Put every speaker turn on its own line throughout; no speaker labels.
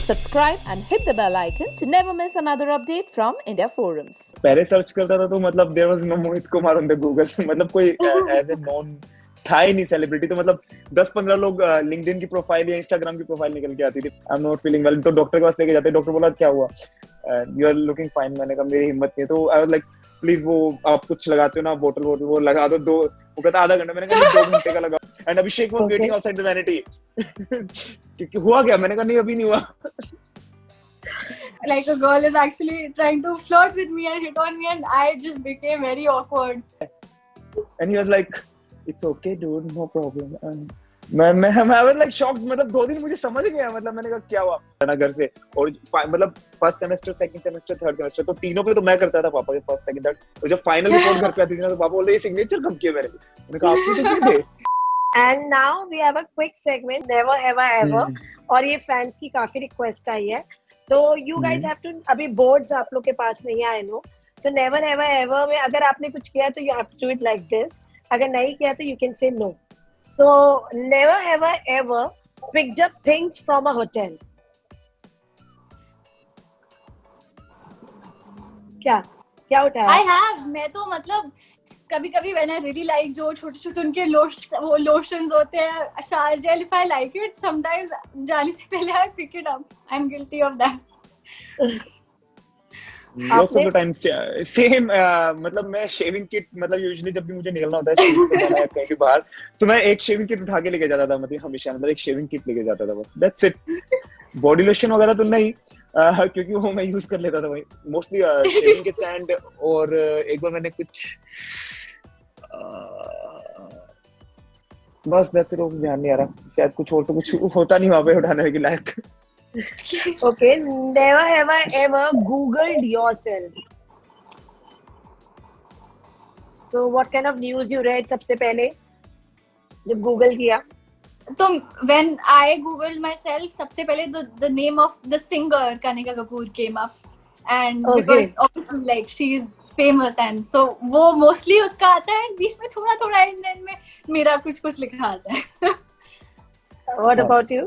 Subscribe and hit the bell icon to never miss another update from India Forums.
पहले search करता था तो मतलब there was no Mohit Kumar on the Google मतलब कोई एज ए नॉन था ही नहीं सेलिब्रिटी तो मतलब 10-15 लोग लिंक्डइन की प्रोफाइल या इंस्टाग्राम की प्रोफाइल निकल के आती थी I am not feeling well तो डॉक्टर के पास लेके जाते डॉक्टर बोला क्या हुआ यू आर लुकिंग फाइन मैंने कहा मेरी हिम्मत नहीं है तो आई वाज लाइक प्लीज वो आप कुछ लगाते हो ना बोतल वो लगा दो वो कहता आधा घंटा मैंने कहा 2 घंटे का लगाओ and Abhishek was waiting outside the vanity कि हुआ क्या मैंने कहा नहीं अभी नहीं हुआ
like a girl is actually trying to flirt with me and hit on me and I just became very awkward.
And he was like, "It's okay, dude, no problem." मैं was like shocked मतलब 2 दिन मुझे समझ गया मतलब मैंने कहा क्या हुआ ना घर से और मतलब first semester second semester third semester तो तीनों पे तो मैं करता था पापा के फर्स्ट सेकंड थर्ड और जब फाइनल रिपोर्ट घर पे आती थी ना तो पापा बोले ये सिग्नेचर कब किया मैंने कहा आपने तो किए थे
And now we have a quick segment never ever ever और ये फैंस की काफी रिक्वेस्ट आई है तो यू गाइस हैव टू अभी बोर्ड्स आप लोग के पास नहीं आए नो तो नेवर एवर एवर में अगर आपने कुछ किया तो you have to do it like this अगर नहीं किया तो you can say no so never ever ever picked up things from a hotel क्या उठाया
I have मैं तो मतलब कभी-कभी when I really like जो छोटे-छोटे उनके लोशंस होते हैं शार jail if I like it sometimes जाने से पहले I pick it up I'm guilty of that.
Lots of the time same मतलब मैं शेविंग किट मतलब यूजुअली जब भी मुझे निकलना होता है शेविंग करना है कहीं भी बाहर तो मैं एक शेविंग किट उठा के लेके जाता था मतलब हमेशा मतलब एक शेविंग किट लेके जाता था बस दैट्स इट बॉडी लोशन वगैरह तो नहीं क्योंकि वो मैं यूज कर लेता था भाई मोस्टली शेविंग किट्स एंड और एक बार मैंने कुछ बस दैट्स इट ध्यान नहीं आ रहा शायद कुछ और तो कुछ होता नहीं वहां पे उठाने के लायक
Okay, never ever Googled yourself. So what kind of news you read सबसे पहले जब Google किया?
तो when I googled myself सबसे पहले the name of the singer Kanika Kapoor came up and because obviously like she is famous and so वो mostly उसका आता है बीच में थोड़ा इंडियन में मेरा कुछ लिखा आता है.
What about you?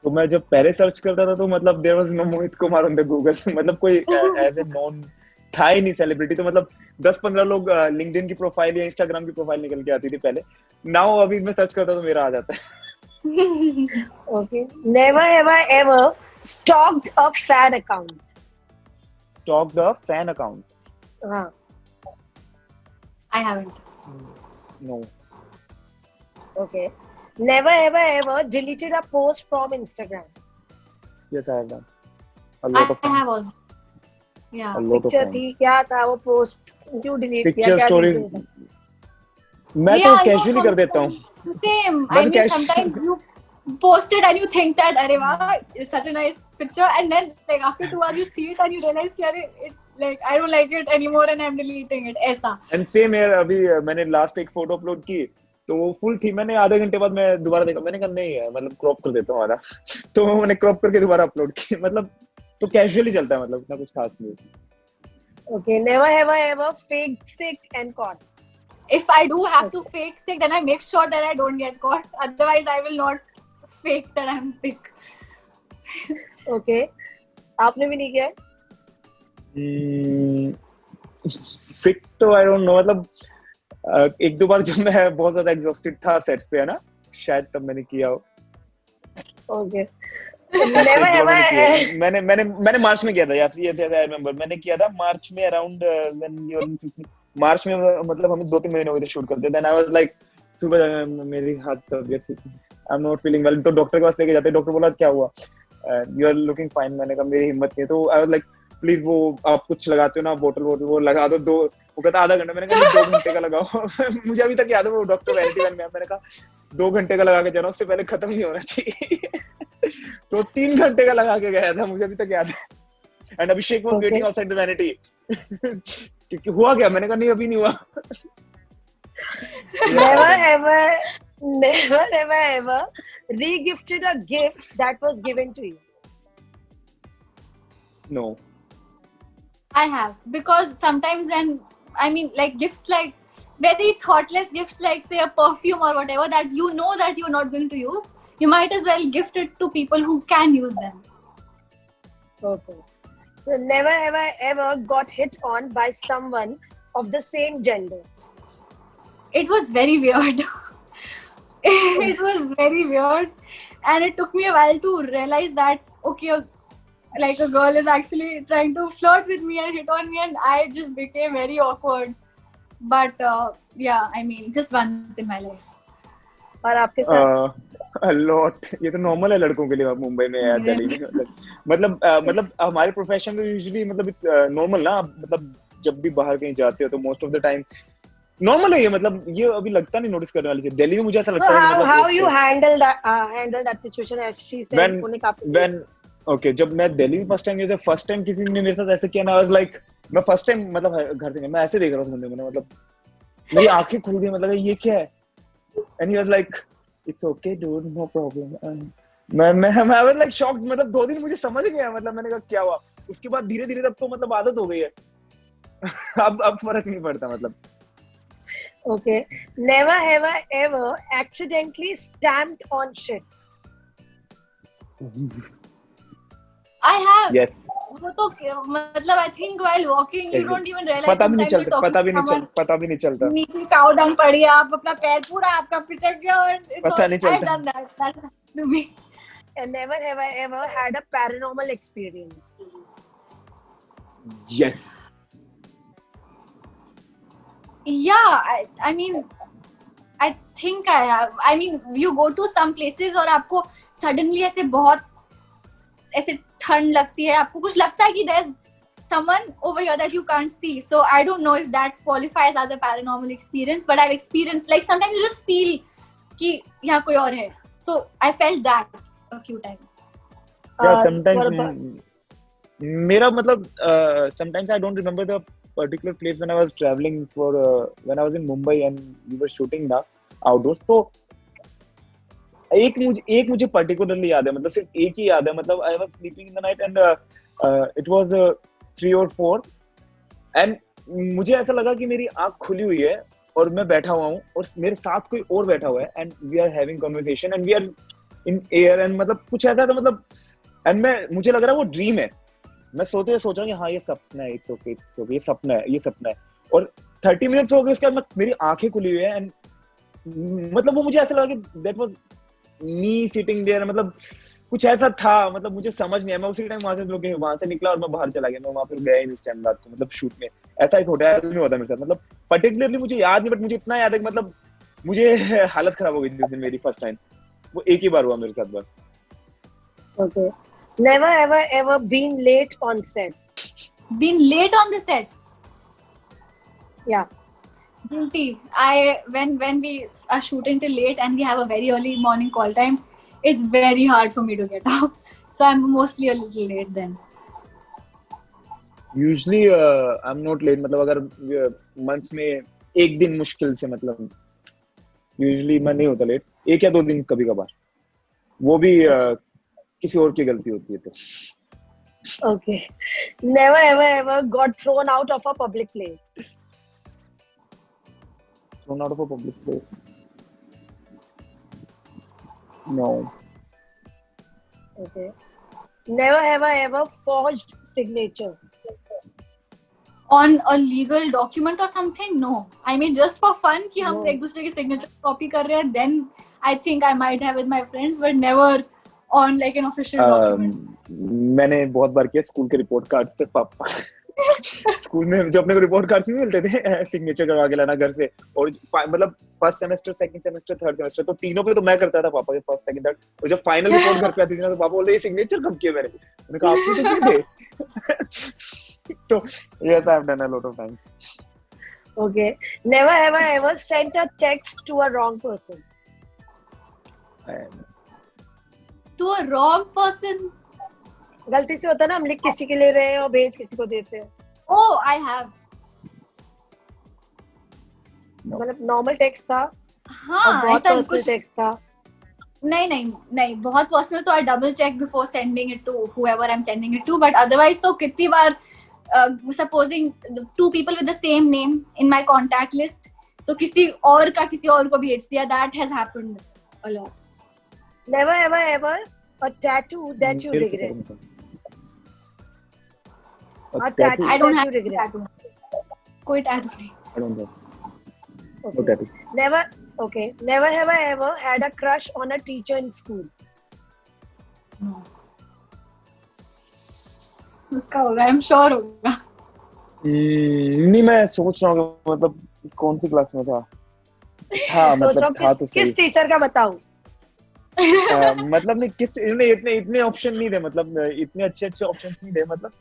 तो मैं जब पहले सर्च करता था तो मतलब there was no Mohit Kumar on the Google मतलब कोई एज ए नॉन था ही नहीं सेलिब्रिटी तो मतलब 10-15 लोग लिंक्डइन की प्रोफाइल या इंस्टाग्राम की प्रोफाइल निकल के आती थी पहले नाउ अभी मैं सर्च करता तो मेरा आ जाता है
Okay, never ever stalked a fan account.
Stalked a fan account?
हाँ.
I haven't.
No.
Okay. Never ever deleted a post from Instagram.
Yes, I have done. A lot of
I have also. Yeah.
A lot of
Picture
times.
थी क्या था वो post क्यों delete किया
Picture
क्या
stories. मैं तो casually कर देता हूँ
Same. I mean, sometimes you post it and you think that, "Arey wow, it's such a nice picture," and then like after 2 hours you see it and you realize that it like I don't like it anymore and I'm deleting it. ऐसा.
And same here अभी मैंने last एक photo upload की तो वो full थी मैंने आधे घंटे बाद मैं दोबारा देखा मैंने कहा नहीं है मतलब क्रॉप कर देता हूँ आधा तो मैंने क्रॉप करके दोबारा अपलोड की मतलब तो कैजुअली चलता है मतलब इतना कुछ खास नहीं
Okay, never ever faked sick and caught.
If I do have to fake sick, then I make sure that I don't get caught. Otherwise, I will not fake that I'm sick.
Okay, आपने भी नहीं किया?
सिक तो I don't know मतलब एक दो बार जब मैं बहुत ज्यादा एग्जॉस्टेड था सेट्स पे है ना शायद तब मैंने किया हो
Okay. Never ever.
मैंने मार्च में किया था यार ये आई रिमेंबर मैंने किया था मार्च में अराउंड व्हेन यू आर मार्च में मतलब हमें 2-3 महीने हो गए थे शूट करते देन आई वाज लाइक सुबह मेरी हाथ तबीयत I am not feeling well तो डॉक्टर के पास लेके जाते डॉक्टर बोला क्या हुआ यू आर लुकिंग फाइन मैंने कहा मेरी हिम्मत नहीं है तो आई वाज लाइक प्लीज वो आप कुछ लगाते हो ना बोतल वो लगा दो वो कहता आधा घंटा मैंने कहा 2 घंटे का लगाओ मुझे अभी तक याद है वो डॉक्टर वैनिटी वैन में मैंने कहा 2 घंटे का लगा के जाना उससे पहले खत्म नहीं होना चाहिए तो 3 घंटे का लगा के गया था मुझे अभी तक याद है and Abhishek was waiting outside the vanity कि हुआ क्या मैंने कहा नहीं अभी नहीं हुआ
never ever re-gifted a gift that was given to you.
No.
I have because sometimes when I mean like gifts like very thoughtless gifts like say a perfume or whatever that you know that you're not going to use, you might as well gift it to people who can use them.
Okay. So never ever ever got hit on by someone of the same gender.
It was very weird. It was very weird, and it took me a while to realize that okay, like a girl is actually trying to flirt with me and hit on me, and I just became very awkward. But yeah, I mean, just once in my life.
और आपके साथ?
a lot. ये तो normal है लड़कों के लिए मुंबई में या दिल्ली में. मतलब हमारे प्रोफेशन में यूजुअली मतलब इट्स नॉर्मल ना. मतलब जब भी बाहर कहीं जाते हो तो most of the time normal है ये. मतलब ये अभी लगता नहीं नोटिस करने वाली चीज. दिल्ली में मुझे ऐसा लगता है.
How you handle that situation as she said?
when okay, जब मैं दिल्ली में फर्स्ट टाइम किसी ने मेरे साथ ऐसे किया ना, आई वाज लाइक, मैं फर्स्ट टाइम मतलब घर से मैं ऐसे देख रहा हूँ उस बंदे को, मतलब मेरी आंखें खुल गई. मतलब ये क्या है? And he was like it's okay dude, no problem. मैं वाज लाइक शॉक्ड. मतलब 2 दिन मुझे समझ गया. मतलब मैंने कहा क्या हुआ. उसके बाद धीरे धीरे तब तो मतलब आदत हो गई है. अब फर्क नहीं पड़ता मतलब.
Okay. Never ever ever accidentally stamped on shit.
I have.
Yes.
वो तो मतलब I think while walking you don't even realize.
पता भी नहीं चलता.
नीचे काउ डंग पड़ी है, आप अपना पैर पूरा आपका पिचक गया और
पता नहीं चलता.
I've done that. That's happened to me.
And never ever ever had a paranormal experience.
Yes.
Yeah, I mean, I think I have. I mean, you go to some places और आपको suddenly ऐसे बहुत ऐसे ठंड लगती है, आपको कुछ लगता है कि there's someone over here that you can't see. So I don't know if that qualifies as a paranormal experience, but I've experienced like sometimes you just feel कि यहाँ कोई और है. So I felt that a few times.
Yeah, sometimes मेरा मतलब sometimes I don't remember the particular place when I was traveling for when I was in Mumbai and we were shooting ना outdoors. तो एक मुझे particularly याद है. मतलब सिर्फ एक ही याद है. मतलब I was sleeping in the night and it was 3 or 4 and मुझे ऐसा लगा कि मेरी आँख खुली हुई है और मैं बैठा हुआ हूँ और मेरे साथ कोई और बैठा हुआ है and we are having conversation and we are in air and मतलब कुछ ऐसा था. मतलब and मुझे लग रहा है वो ड्रीम है. मैं सोते हुए सोच रहा हूँ कि हाँ ये सपना है. इट्स ओके ये सपना है. और 30 मिनट्स हो गए उसके बाद मेरी आंखें खुली हुई है एंड मतलब वो मुझे ऐसा लगा कि that was me sitting there. मतलब कुछ ऐसा था. मतलब मुझे समझ नहीं आया. मैं उसी टाइम वहां से निकला और मैं बाहर चला गया. मैं वहां पर गया ही उस टाइम रात को मतलब शूट में. ऐसा एक होटल में होता मेरे साथ. मतलब पर्टिकुलरली मुझे याद नहीं बट मुझे इतना याद है कि मतलब मुझे हालत खराब हो गई थी उस दिन मेरी फर्स्ट टाइम. वो एक ही बार हुआ मेरे साथ बस.
Okay. Never ever ever been late on set.
Been late on the set?
Yeah.
Guilty. When we are shooting till late and we have a very early morning call time, it's very hard for me to get up. So I'm mostly a little late then.
Usually I'm not late. मतलब अगर month में एक दिन मुश्किल से मतलब usually मैं नहीं होता लेट. 1 या 2 दिन कभी कभार. वो भी किसी और की गलती होती है तो.
Okay. Never ever ever got thrown out of a public place.
Thrown out of a public place? No.
Okay. Never ever ever forged signature.
On a legal document or something? No. I mean just for fun कि हम एक दूसरे की signature copy कर रहे हैं, then I think I might have with my friends, but never on like an official document.
मैंने बहुत बार किया स्कूल के रिपोर्ट कार्ड्स पे. पापा स्कूल में जो अपने को रिपोर्ट कार्ड्स नहीं मिलते थे सिग्नेचर करवा के लाना घर से. और मतलब first semester, second semester, third semester तो तीनों पे तो मैं करता था पापा के फर्स्ट सेकंड थर्ड. और जब फाइनल रिपोर्ट घर पे आती थी ना तो पापा बोलते ये सिग्नेचर कब किए मैंने कहा आपने तो किए थे. तो yes, I've done a lot of times.
Okay. Never ever ever sent a text to a wrong person.
To a wrong person?
गलती से होता है ना, हम लिख किसी के ले रहे हैं और भेज किसी को देते हैं.
Oh, I have.
मतलब नॉर्मल टेक्स्ट था.
हाँ,
बहुत
ऐसा
पर्सनल
कुछ
टेक्स्ट था.
नहीं बहुत पर्सनल तो I double check before sending it to whoever I'm sending it to, but otherwise तो कितनी बार supposing 2 people with the same name in my contact list तो किसी और को भेज दिया. That has happened a lot.
Never ever ever a tattoo that you regret.
A
tattoo
I don't
that
have
you regret.
tattoo. कोई tattoo नहीं.
I don't have. No
Okay.
tattoo.
Never have I ever had a crush on a teacher in school.
No. उसका होगा, I'm sure होगा.
नहीं, मैं सोच रहा हूँ मतलब कौन सी क्लास में था
सोच रहा
मतलब था
हूँ
तो
किस टीचर का बताऊं.
मतलब नहीं किस इतने ऑप्शन नहीं थे, मतलब इतने अच्छे ऑप्शन नहीं थे, मतलब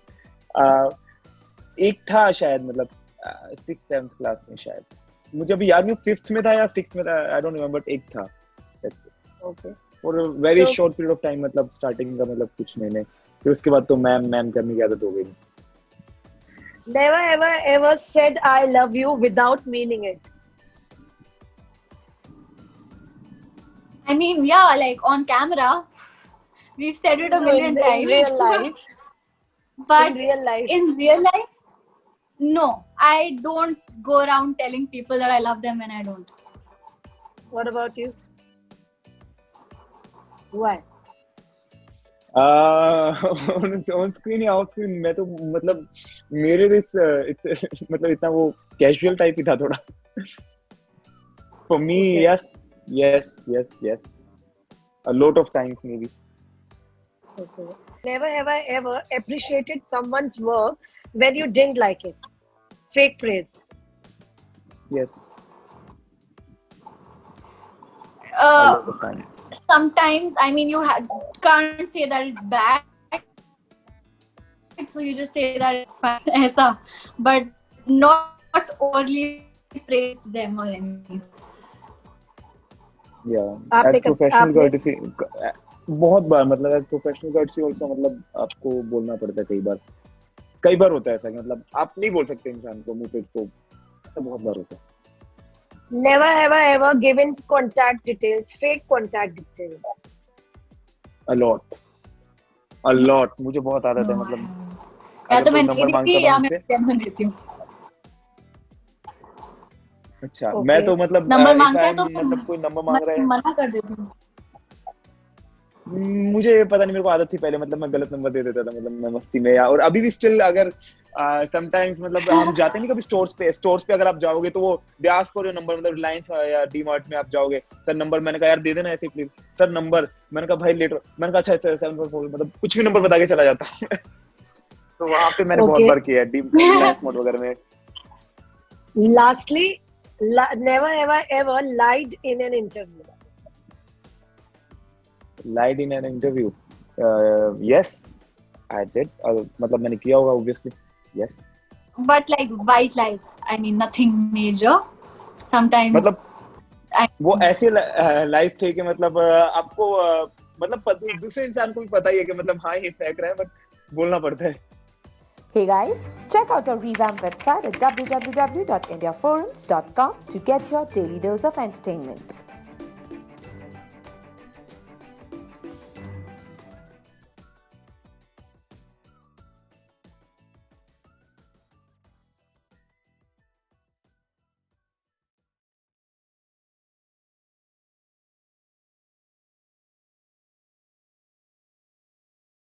एक था शायद, मतलब 6th 7th क्लास में शायद, मुझे अभी याद नहीं 5th में था या 6th में था, आई डोंट रिमेम्बर, एक था.
Okay.
और वेरी
तो-
शॉर्ट पीरियड ऑफ टाइम, मतलब स्टार्टिंग का मतलब कुछ महीने, फिर उसके बाद तो मैम करने की आदत हो गई.
Never ever ever said I love you without meaning it.
I mean, yeah, like on camera, we've said it a million times.
In real life.
But
in real life.
in real life, no, I don't go around telling people that I love them when I don't.
What about you? Why?
On screen या of screen, मैं तो मतलब मेरे मतलब इतना वो casual type ही था थोड़ा. For me yes a lot of times maybe.
Okay. Never have I ever appreciated someone's work when you didn't like it. Fake praise.
Yes, a lot of times.
Sometimes, I mean, you can't say that it's bad, so you just say that it's fine, ऐसा, but not overly praised them or anything.
Yeah, as professional courtesy, बहुत बार, मतलब as professional courtesy also, मतलब आपको बोलना पड़ता है कई बार होता है ऐसा कि मतलब आप नहीं बोल सकते इंसान को मुंह पे, तो ऐसा बहुत बार होता है.
Never have I ever given contact details, fake contact details.
a lot मुझे बहुत आदत है, मतलब
या तो
अगर
मैं
कोई
नहीं
नंबर
देती
मांगता
या
था
मैं
मुझसे,
जन्म देती हूँ.
अच्छा
Okay.
मैं तो मतलब
नंबर मांगता है तो
मतलब कोई नंबर मांग रहा है,
मना कर देती हूँ.
मुझे पता नहीं, मेरे को आदत थी पहले, मतलब मैं गलत नंबर दे देता था, मतलब मैं मस्ती में, या और अभी भी स्टिल, अगर समटाइम्स मतलब हम जाते नहीं कभी स्टोर्स पे अगर आप जाओगे तो वो they ask for your number, मतलब रिलायंस या डीमार्ट में आप जाओगे, सर नंबर, मैंने कहा यार दे देना ऐसे प्लीज, सर नंबर, मैंने कहा भाई लेटर, मैंने कहा अच्छा सर 744, मतलब कुछ भी नंबर बता के चला जाता हूँ. तो वहां पे मैंने बहुत बार किया है रिलायंस मोड वगैरह में.
Lastly, never have I ever lied in an interview.
Lied in an interview? Yes, I did. मतलब मैंने किया होगा obviously. Yes.
But like white lies, I mean nothing major. Sometimes
मतलब वो ऐसे लाइफ थे कि मतलब आपको मतलब दूसरे इंसान को भी पता ही है कि मतलब हाँ ये फेंक रहा है, बट बोलना पड़ता है.
Hey guys, check out our revamped website at www.indiaforums.com to get your daily dose of entertainment.